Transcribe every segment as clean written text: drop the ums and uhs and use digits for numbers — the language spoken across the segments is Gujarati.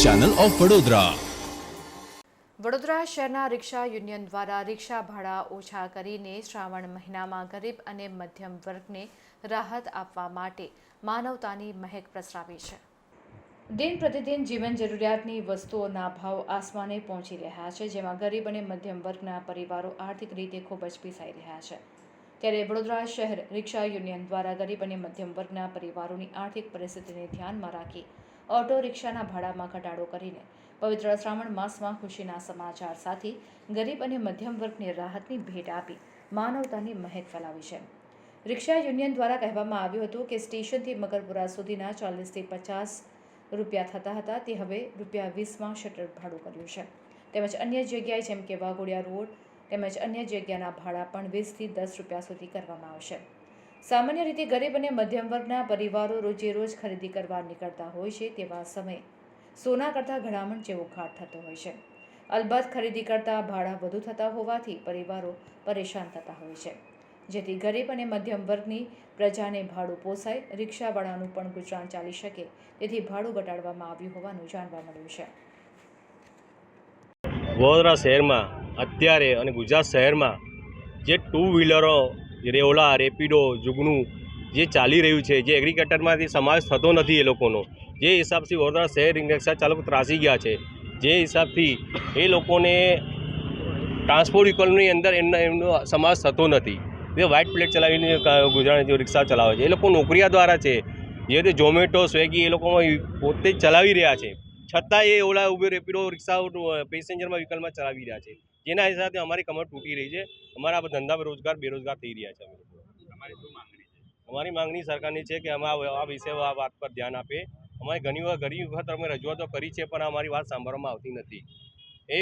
Channel of Vadodara. વડોદરા શહેરના રિક્ષા યુનિયન દ્વારા રિક્ષા ભાડા ઓછા કરીને શ્રાવણ મહિનામાં ગરીબ અને મધ્યમ વર્ગને રાહત આપવા માટે માનવતાની મહેક પ્રસરાવી છે। દિન પ્રતિદિન જીવન જરૂરિયાતની વસ્તુઓના ભાવ આસમાને પહોંચી રહ્યા છે, જેમાં ગરીબ અને મધ્યમ વર્ગના પરિવારો આર્થિક રીતે ખૂબ જ પીસાઈ રહ્યા છે। ત્યારે વડોદરા શહેર રિક્ષા યુનિયન દ્વારા ગરીબ અને મધ્યમ વર્ગના પરિવારોની આર્થિક પરિસ્થિતિને ધ્યાનમાં રાખી ઓટો રિક્ષાના ભાડામાં ઘટાડો કરીને પવિત્ર શ્રાવણ માસમાં ખુશીના સમાચાર સાથે ગરીબ અને મધ્યમ વર્ગને રાહતની ભેટ આપી માનવતાની મહેક ફેલાવી છે। રિક્ષા યુનિયન દ્વારા કહેવામાં આવ્યું હતું કે સ્ટેશનથી મકરપુરા સુધીના 40 થી 50 રૂપિયા થતા હતા, તે હવે ₹20માં શટર ભાડું કર્યું છે। તેમજ અન્ય જગ્યાએ જેમ કે વાઘોડિયા રોડ તેમજ અન્ય જગ્યાના ભાડા પણ 20 થી 10 રૂપિયા સુધી કરવામાં આવશે। સામાન્ય રીતે ગરીબ અને મધ્યમ વર્ગના પરિવારો રોજે રોજ ખરીદી કરવા નીકળતા હોય છે, તેવા સમયે સોના કરતાં ઘડામણ જેવો ઘાટ થતો હોય છે। અલબત્ત ખરીદી કરતાં ભાડા વધુ થતા હોવાથી પરિવારો પરેશાન થતા હોય છે, જેથી ગરીબ અને મધ્યમ વર્ગની પ્રજાને ભાડું પોસાય, રિક્ષાવાળાનું પણ ગુજરાન ચાલી શકે, તેથી ભાડું ઘટાડવામાં આવ્યું હોવાનું જાણવા મળ્યું છે। વડોદરા શહેરમાં અત્યારે અને ગુજરાત શહેરમાં જે ટુ વ્હીલરો રેવલા, રેપિડો, જુગનું જે ચાલી રહ્યું છે, જે એગ્રીકલ્ચરમાંથી સમાવેશ થતો નથી એ લોકોનો, જે હિસાબથી વડોદરા શહેર રિક્ષા ચાલકો ત્રાસી ગયા છે, જે હિસાબથી એ લોકોને ટ્રાન્સપોર્ટ વ્હીકલની અંદર એમનો સમાવેશ થતો નથી। એ વ્હાઇટ પ્લેટ ચલાવીને ગુજરાત રિક્ષા ચલાવે છે। એ લોકો નોકરિયા દ્વારા છે, જે રીતે ઝોમેટો, સ્વિગી એ લોકો પોતે જ ચલાવી રહ્યા છે, છતાં એ ઓલા, ઉબેર, રેપિડો રિક્ષાઓ પેસેન્જરમાં વ્હીકલમાં ચલાવી રહ્યા છે, જેના હિસાબે અમારી કમર તૂટી રહી છે। અમારા ધંધા બેરોજગાર થઈ રહ્યા છે। અમારી માંગણી સરકારની છે કે અમે આ વિશે આ વાત પર ધ્યાન આપે। અમારે ઘણી વખત અમે રજૂઆતો કરી છે, પણ અમારી વાત સાંભળવામાં આવતી નથી। એ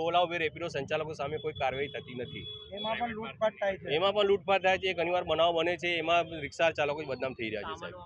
ઓલા, ઉબેર, રેપિડો સંચાલકો સામે કોઈ કાર્યવાહી થતી નથી। એમાં પણ લૂંટફાટ થાય છે। ઘણીવાર બનાવ બને છે, એમાં રિક્ષા ચાલકો બદનામ થઈ રહ્યા છે, સાહેબ।